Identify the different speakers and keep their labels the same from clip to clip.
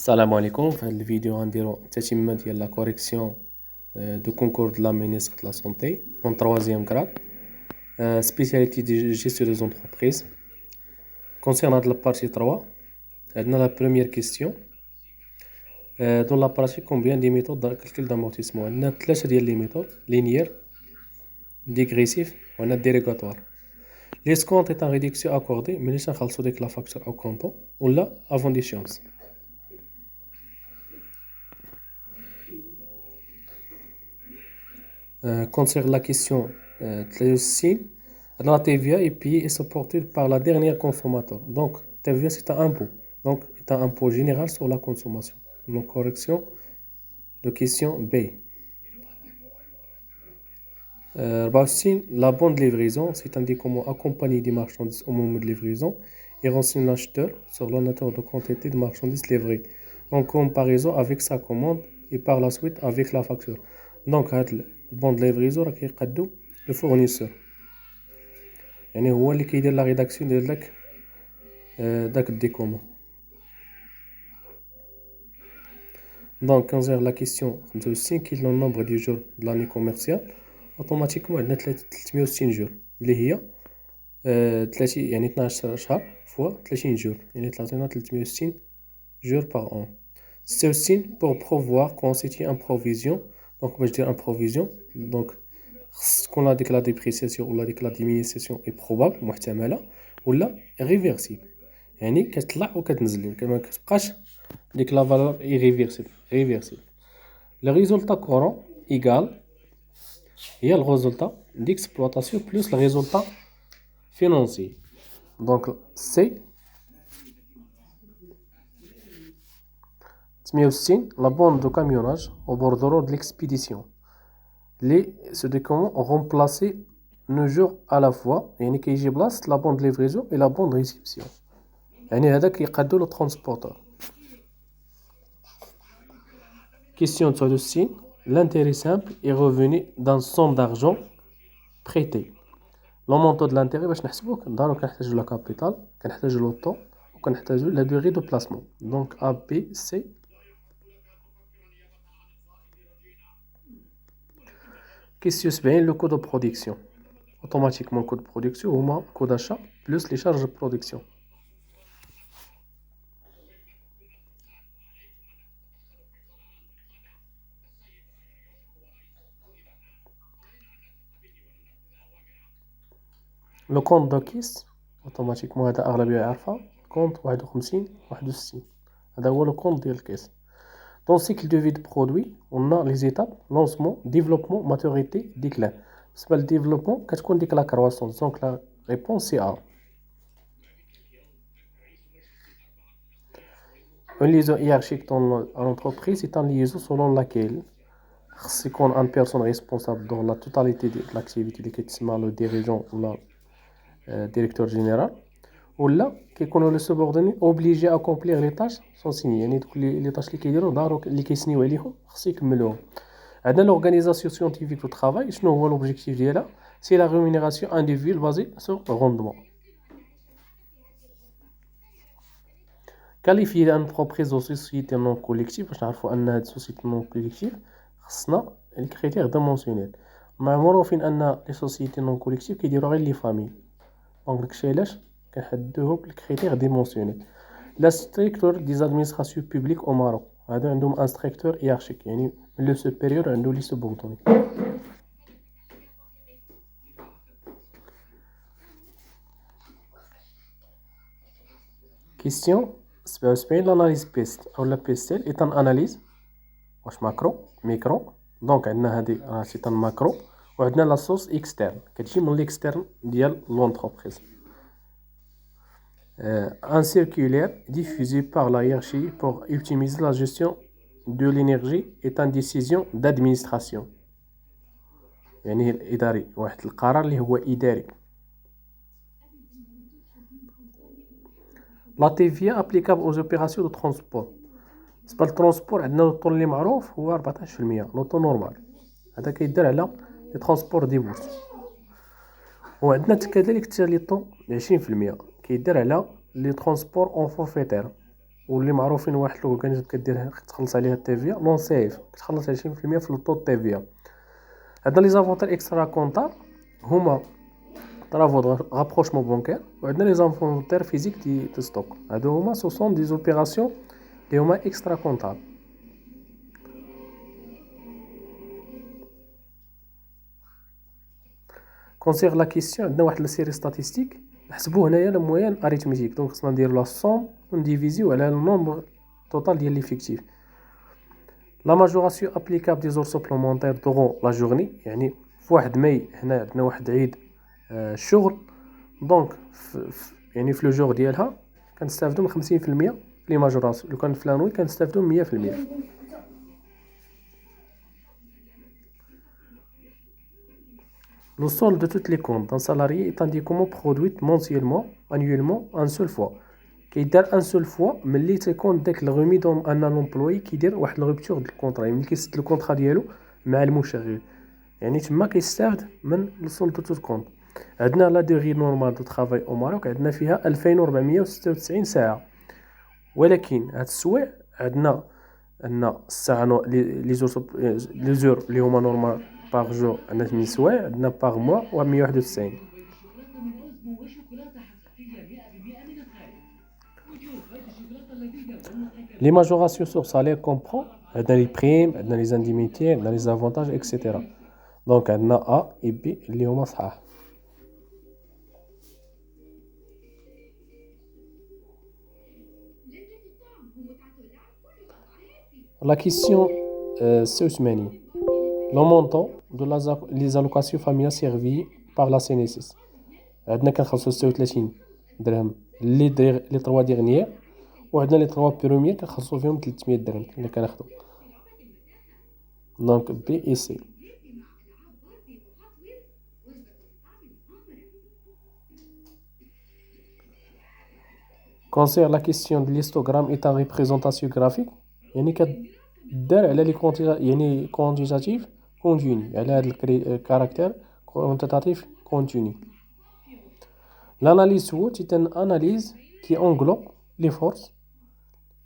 Speaker 1: السلام عليكم. في هذا الفيديو غنديرو تتمة ديال لا كوريكسيون دو كونكور دو لا مينيستر دو لا سونتي اون تروازيام غراد سبيسياليتي دي جيستيون دو زونتربريز. كونسيرن هاد لابارتي 3 عندنا لا بروميير كيستيون دون لا براتيك كومبيان دي ميثود دو كالكول دامورتيسمون. عندنا ثلاثة ديال لي ميثود: لينيير، ديغريسيف وعندنا ديريغاتوار. ليسكونت ايت ان ريدكسيون اكوردي ملي تنخلصو ديك لا فاكتور او كونطون ولا افون ديشونس. Concernant la question 63, la TVA est payée et supportée par la dernière consommateur. Donc, TVA c'est un impôt. Donc, c'est un impôt général sur la consommation. Donc, correction de question B. 64, la bonne de livraison, c'est un document accompagné des marchandises au moment de livraison et renseigne l'acheteur sur la nature de quantité de marchandises livrées en comparaison avec sa commande et par la suite avec la facture. Donc, البون د ليفريزون راه كيقادو لو فورنيسور، يعني هو اللي كيدير لا ريداكسيون ديال داك الديكومون. دونك كنزير لا كيسيون 65 كي لو نومبر دي جور د لاني كوميرسيال، اوتوماتيكمون عندنا 360 جور اللي هي 30 يعني 12 شهر فوا 30 جور، يعني تعطينا 360 جور باغ اون. 66 بور بروفوار كونستيتي ان بروفيزيون. دونك باش دير ان بروفيزيون دونك خص تكون هاديك لا ديبريسياسيون ولا ديك لا ديمينيسياسيون اي بروبابل محتمله ولا ريفيرسيبل، يعني كتطلع وكتنزل، ما كتبقاش ديك لا فالور اي ريفيرسيبل. لو ريزولتا كورون ايغال هي الريزولتا ديكسبلوطاسيون بلس الريزولتا فينانسي. دونك سي 68 la bande de camionnage au bordereau de l'expédition. Ce document ont remplacé 9 jours à la fois، يعني كيجي بلاصة la bande de livraison et la bande de réception، يعني هذا كيقادو le transporteur. Question 69, l'intérêt simple est revenu d'un somme d'argent prêté. Le montant de l'intérêt باش نحسبوه كنضرو كنحتاجو لا كابيتال، كنحتاجو لو طون وكنحتاجو لا دوغي دو بلاسمون. دونك A B C. Question 70, le coût de production. Automatiquement, le coût de production ou le coût d'achat plus les charges de production. Le compte de caisse, automatiquement, هذا أغلبية يعرفها. compte 51 61. هذا هو le compte ديال الكيس. Dans le cycle de vie de produit, on a les étapes: lancement, développement, maturité, déclin. بالنسبة للديفلوبمون كتكون ديك لا كرواسونس. دونك لا ريبونس سي A. Une liaison hiérarchique dans l'entreprise est une liaison selon laquelle خص يكون ان بيرسون ريسبونسابل دون لا توتاليتي ديال لاكتيفيتي اللي كيتسمى لو ديريجون ولا ديريكتور جينيرال، ولا كيكونوا لي سوبوردوني اوبليجي اكومبليغ لي طاش سون سيني، يعني دوك لي طاش اللي كيديروا ضروري اللي كيسنيو عليهم خص يكملوهم. عندنا لورغانيزاسيون سيانتيفيك دو ترافاي، شنو هو لوبجيكتيف ديالها؟ سي لا ريمونيراسيون انديفيدوال بازي سور روندمون. كاليفي ان انتربريز او سوسيتي نون كوليكتيف، باش نعرفوا ان هاد سوسيتي نون كوليكتيف خصنا الكريتير ديمونسيونيل. معروفين ان لي سوسيتي نون كوليكتيف كيديروا غير لي فامي، دونك داكشي علاش كنحددوه بالكريتير ديمونسيونيل. لا ستركتور دي زادمينستراسيون بوبليك او ماروك، هادو عندهم ان ستركتور هيرارشيك، يعني من لو سوبيريور عنده لي سوبوردوني. كيستيون 77، l'analyse PEST او لا بيستيل est un analyse واش ماكرو ميكرو. دونك عندنا هادي راه سي ان ماكرو، وعندنا لا سورس اكسترن كتجي من ليكسترن ديال لونتربريز. Un circulaire diffusé par la hiérarchie pour optimiser la gestion de l'énergie est une décision d'administration، يعني الإداري، واحد القرار اللي هو إداري. La TVA applicable aux opérations de transport. بالنسبة للترونسبور عندنا لو طون اللي معروف هو 14%، لو طون نورمال، هذا كيدار على لي ترونسبور دي بوس. وعندنا كذلك حتى لي طون 20% كيدار على لي ترونسبور اون فورفيتير. واللي معروفين واحد الاورغانيزم كدير تخلص عليها التيفيا لون سيف كتخلص 20% في الطو التيفيا. عندنا لي زافونتاج اكسترا كونطار هما طرافو دو رابروشمون بونكير، وعندنا لي زافونتاج فيزيك دي ستوك. هادو هما سو سون دي زوبيراسيون اللي هما اكسترا كونطار. كونسيغ لا كيسيون عندنا واحد السيري ستاتيستيك نحسبو هنايا لا موين اريتميتيك، دونك خصنا نديرو لا سوم ونديفيزيو على النومبر توتال ديال ليفيكتيف. لا ماجوراسيون ابليكابل دي زور سوبلومونتير دوغون لا جورني، يعني في واحد ماي هنا عندنا واحد عيد الشغل، دونك يعني في لو جور ديالها كنستافدو من 50% لي ماجوراسيون، لو كان في لانوي كنستافدو 100%. Le solde de tous les comptes d'un salarié est indiqué produit mensuellement, annuellement, un seul fois. كيدار ان سول فوا ملي تيكون داك الغومي دون ان لومبلوي كيدير واحد الغوبتور ديال الكونطرا، ملي كيسد الكونطرا ديالو مع المشغل، يعني تما كيستافد من السولد تو كونط. عندنا لا دوغي نورمال دو طرافاي او ماروك عندنا فيها 2496 ساعه، ولكن هاد السوايع عندنا ان الساعه لي زور اللي هما نورمال باغ جور عندنا 8 سوايع، عندنا باغ موا و 191. Les majorations sur salaire comprend عندنا les primes، عندنا les indemnités، عندنا les avantages etc. donc عندنا A et B اللي هما صحاح. La question 86. Le montant de les allocations familiales servies par la CNSS. عندنا كنخلصو 36 درهم لي 3 ديرنيير، وعندنا لي 3 بروميير كنخلصو فيهم 300 درهم اللي كناخدو. دونك بي اي سي. Concernant la question de l'histogramme est une représentation graphique، يعني كدار على لي يعني quantitatif continu، على هاد الكاركتير quantitatif continu. L'analyse SWOT est une analyse qui englobe les forces،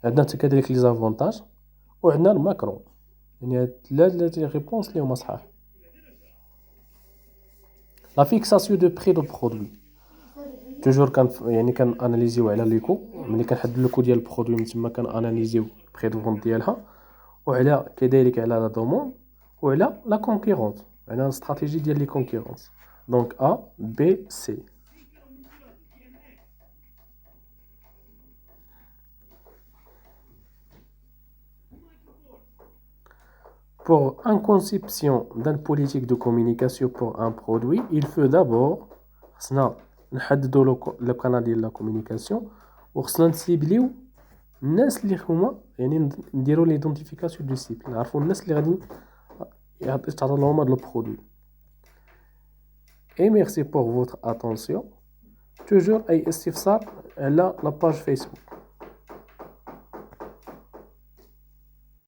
Speaker 1: عندنا كذلك les avantages، وعندنا الماكرو، يعني هاد ثلاث ريبونس اللي هما صحاح. La fixation de prix de produit توجور يعني كناناليزيو على لي كو، ملي كنحدد لو كو ديال البرودوي من تما كناناليزيو بري دو فونت ديالها، وعلى كذلك على لا دوموند، وعلى لا كونكورونس، على الاستراتيجي ديال لي كونكورونس. دونك A B C. Pour une conception d'une politique de communication pour un produit, il faut d'abord نحددوا لو قناه ديال لا كومونيكاسيون، وخصنا نسيبليو الناس اللي هما يعني نديروا ليدونتيفيكاسيون دو سيبل، نعرفوا الناس اللي غادي يتعرضوا لهم هذا البرودوي. اي ميرسي بور فوتر اتونسيون. توجور اي استفسار على لا باج فيسبوك.